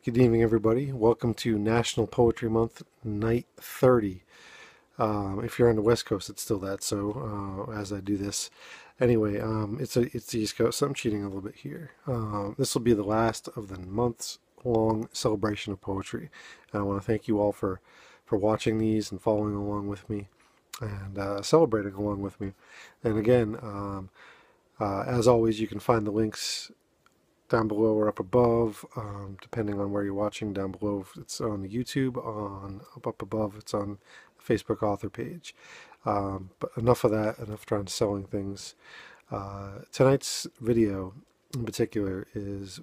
Good evening, everybody. Welcome to National Poetry Month, night 30. If you're on the West Coast, it's still that. So as I do this, anyway, it's the East Coast. So I'm cheating a little bit here. This will be the last of the month's long celebration of poetry, and I want to thank you all for watching these and following along with me and celebrating along with me. And again, as always, you can find the links down below or up above, depending on where you're watching. Down below, it's on the YouTube. Up above, it's on the Facebook author page. But enough of that. Enough trying to selling things. Tonight's video, in particular, is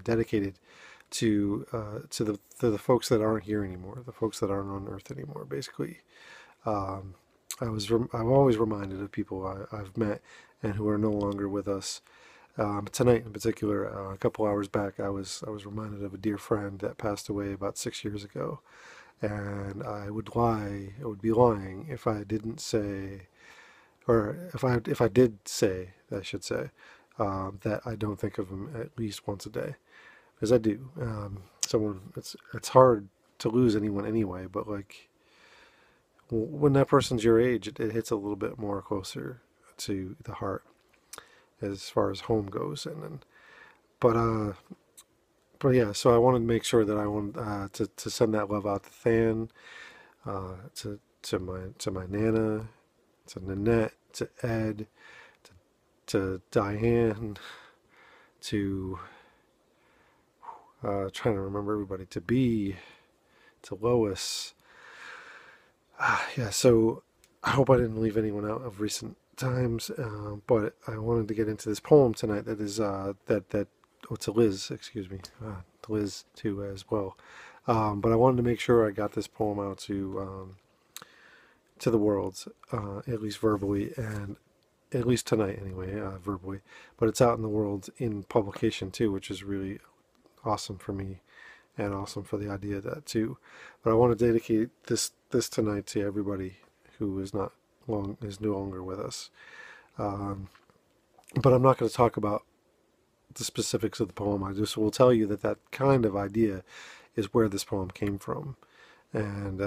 dedicated to the folks that aren't here anymore, the folks that aren't on Earth anymore. Basically, I'm always reminded of people I've met and who are no longer with us. Tonight, in particular, a couple hours back, I was reminded of a dear friend that passed away about 6 years ago, and I would be lying if I didn't say, or if I did say, I should say, that I don't think of him at least once a day, because I do. It's hard to lose anyone anyway, but like when that person's your age, it hits a little bit more closer to the heart as far as home goes. And then, but uh, but yeah. So I wanted to make sure that I wanted to send that love out to Than, to my Nana, to Nanette, to Ed, to Diane, to trying to remember everybody, to B, to Lois. Yeah. So I hope I didn't leave anyone out of recent times, but I wanted to get into this poem tonight. That is to Liz, excuse me, to Liz too as well. But I wanted to make sure I got this poem out to the world, at least verbally, and at least tonight anyway, verbally. But it's out in the world in publication too, which is really awesome for me and awesome for the idea of that too. But I want to dedicate this tonight to everybody who is no longer with us. Um, but I'm not going to talk about the specifics of the poem. I just will tell you that that kind of idea is where this poem came from. And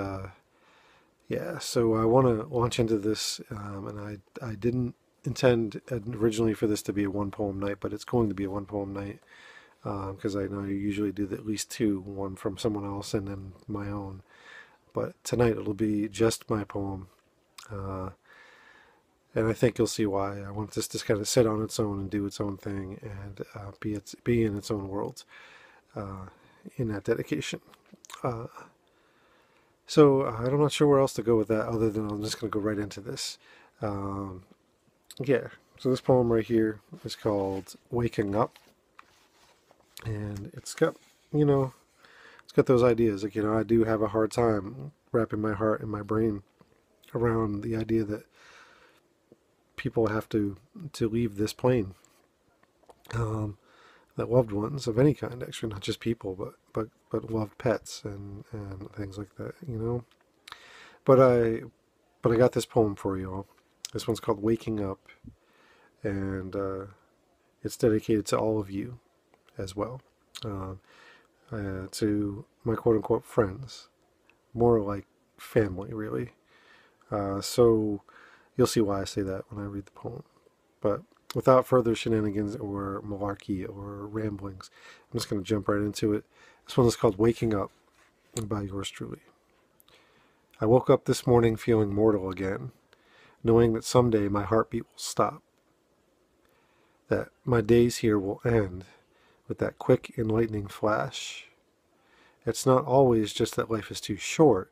yeah, so I want to launch into this, and I didn't intend originally for this to be a one poem night, but it's going to be a one poem night because I know you usually do at least two, one from someone else and then my own. But tonight it'll be just my poem. Uh, and I think you'll see why. I want this to kind of sit on its own and do its own thing and be in its own world uh, in that dedication. Uh, I'm not sure where else to go with that other than I'm just going to go right into this. Um, yeah, so this poem right here is called Waking Up, and it's got, you know, it's got those ideas. Like, I do have a hard time wrapping my heart and my brain around the idea that people have to leave this plane. That loved ones of any kind, actually, not just people, but loved pets and things like that. But I got this poem for you all. This one's called Waking Up, and it's dedicated to all of you as well. Uh, to my quote unquote friends, more like family, really. So you'll see why I say that when I read the poem. But without further shenanigans or malarkey or ramblings, I'm just going to jump right into it. This one is called Waking Up by yours truly. I woke up this morning feeling mortal again, knowing that someday my heartbeat will stop, that my days here will end with that quick enlightening flash. It's not always just that life is too short,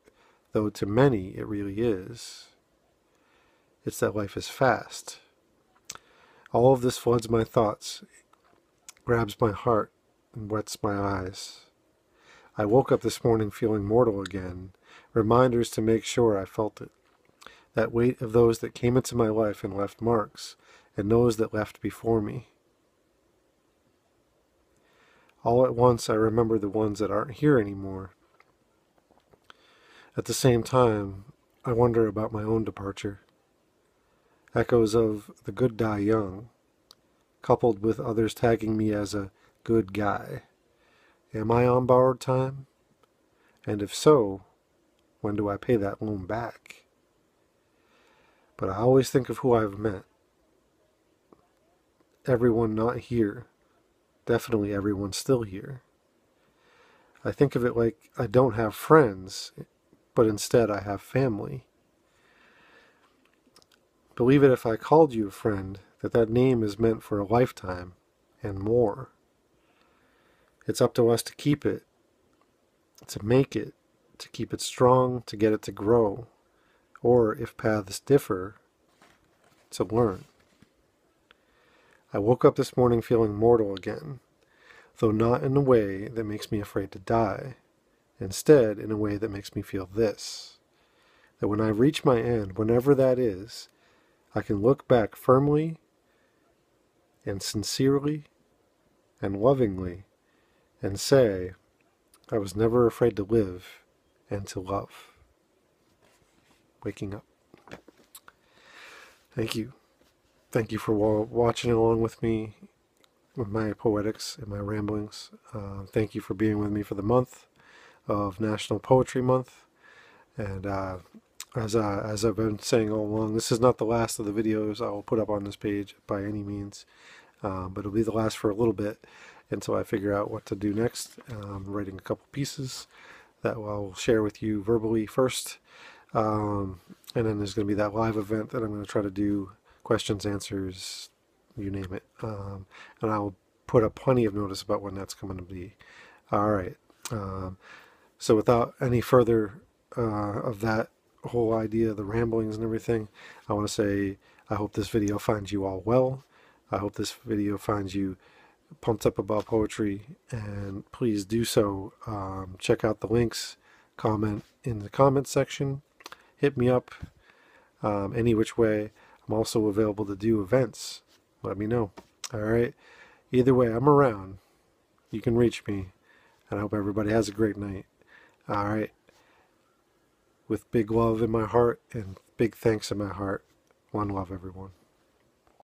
though to many it really is. It's that life is fast. All of this floods my thoughts, grabs my heart, and wets my eyes. I woke up this morning feeling mortal again, reminders to make sure I felt it. That weight of those that came into my life and left marks, and those that left before me. All at once I remember the ones that aren't here anymore. At the same time, I wonder about my own departure. Echoes of the good die young, coupled with others tagging me as a good guy. Am I on borrowed time? And if so, when do I pay that loan back? But I always think of who I've met. Everyone not here. Definitely everyone still here. I think of it like I don't have friends, but instead I have family. Believe it if I called you a friend, that name is meant for a lifetime and more. It's up to us to keep it, to make it, to keep it strong, to get it to grow, or if paths differ, to learn. I woke up this morning feeling mortal again, though not in a way that makes me afraid to die. Instead, in a way that makes me feel this, that when I reach my end, whenever that is, I can look back firmly and sincerely and lovingly and say, I was never afraid to live and to love. Waking up. Thank you. Thank you for watching along with me with my poetics and my ramblings. Thank you for being with me for the month of National Poetry Month. And as I've been saying all along, this is not the last of the videos I will put up on this page by any means, but it'll be the last for a little bit until I figure out what to do next. I'm writing a couple pieces that I'll share with you verbally first, and then there's going to be that live event that I'm going to try to do, questions, answers, you name it, and I'll put up plenty of notice about when that's coming to be. All right. So without any further of that whole idea, the ramblings and everything, I want to say I hope this video finds you all well. I hope this video finds you pumped up about poetry, and please do so. Check out the links, comment in the comment section, hit me up any which way. I'm also available to do events. Let me know. All right. Either way, I'm around. You can reach me, and I hope everybody has a great night. All right. With big love in my heart and big thanks in my heart. One love, everyone.